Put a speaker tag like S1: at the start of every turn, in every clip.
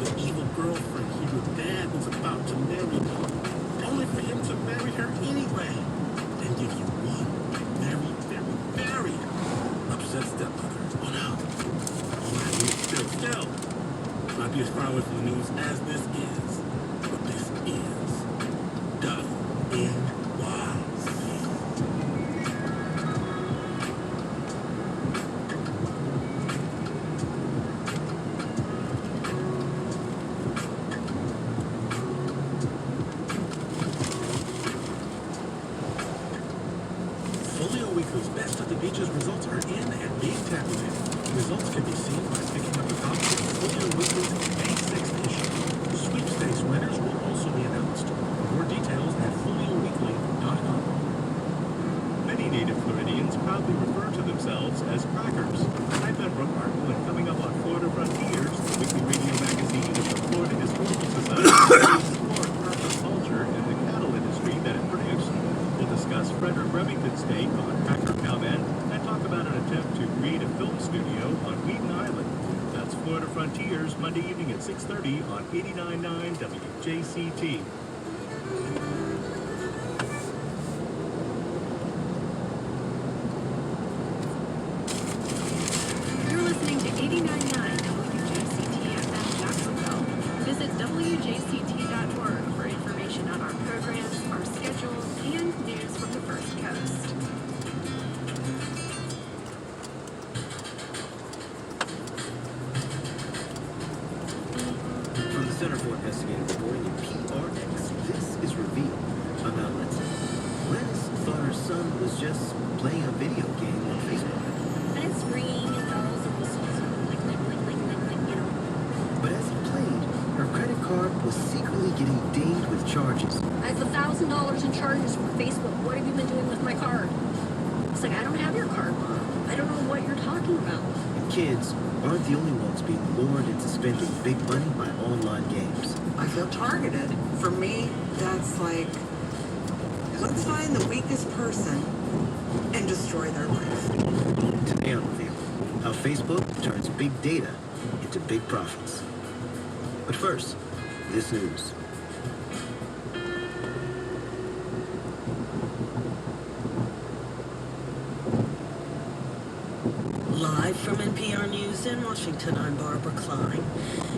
S1: the evil girlfriend your dad was about to marry, only for him to marry her anyway, and give you one very, very, very upset stepmother. Oh no. All that news still might be as far away from the news as this is, but this is WNYC. Folio Weekly's Best of the Beaches results are in and being tabulated. Results can be seen by picking up a copy of Folio Weekly's May 6th issue. Sweepstakes winners will also be announced. More details at folioweekly.com.
S2: Many native Floridians proudly refer to themselves as crackers. I'm Ben Brookmarkle, and coming up on Florida Frontiers, the weekly radio magazine of the Florida Historical Society, explore cracker culture and the cattle industry that it produced. We'll discuss Frederick Remington's take on cracker cowmen and talk about an attempt to create a film studio on Wheaton Island. That's Florida Frontiers, Monday evening at 6:30 on 89.9 WJCT.
S3: You're listening to 89.9 WJCT FM Jacksonville. Visit WJCT.org for information on our programs, our schedule, and news from the First Coast.
S4: From the Center for Investigative Reporting in PRX, this is Reveal. I'm Al Letson. Glennis thought her son was just playing a video game on Facebook.
S5: And it's ringing and bells and whistles and like, you know.
S4: But as he played, her credit card was secretly getting dinged with charges.
S5: I have $1,000 in charges from Facebook. What have you been doing with my card? It's like, I don't have your card, Mom. I don't know what you're talking about.
S4: And kids aren't the only ones being lured into spending big money by online games.
S6: I feel targeted. For me, that's like, let's find the weakest person and destroy their life.
S4: Today on Reveal, how Facebook turns big data into big profits. But first, this news.
S7: Live from NPR News in Washington, I'm Barbara Klein.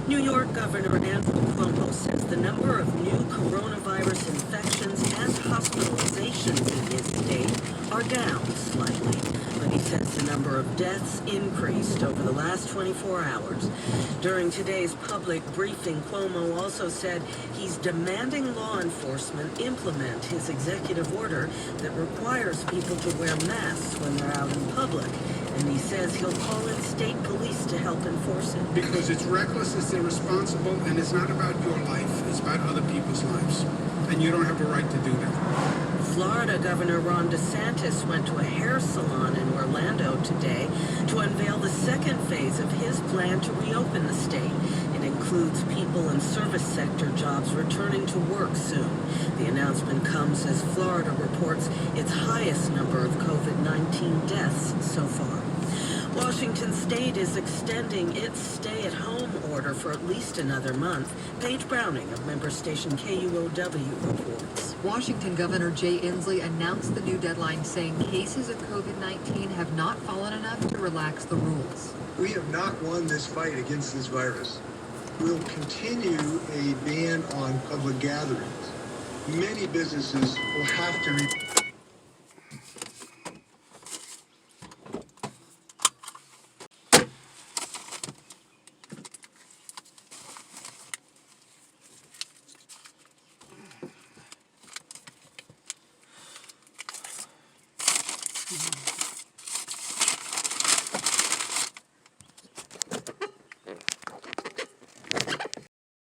S7: New York Governor Andrew Cuomo says the number of new coronavirus infections and hospitalizations in his state are down slightly. But he says the number of deaths increased over the last 24 hours. During today's public briefing, Cuomo also said he's demanding law enforcement implement his executive order that requires people to wear masks when they're out in public. And he says he'll call in state police to help enforce it.
S8: Because it's reckless, it's irresponsible, and it's not about your life. It's about other people's lives. And you don't have a right to do that.
S7: Florida Governor Ron DeSantis went to a hair salon in Orlando today to unveil the second phase of his plan to reopen the state. It includes people in service sector jobs returning to work soon. The announcement comes as Florida reports its highest number of COVID-19 deaths so far. Washington State is extending its stay-at-home order for at least another month. Paige Browning of member station KUOW reports.
S9: Washington Governor Jay Inslee announced the new deadline, saying cases of COVID-19 have not fallen enough to relax the rules.
S10: We have not won this fight against this virus. We'll continue a ban on public gatherings. Many businesses will have to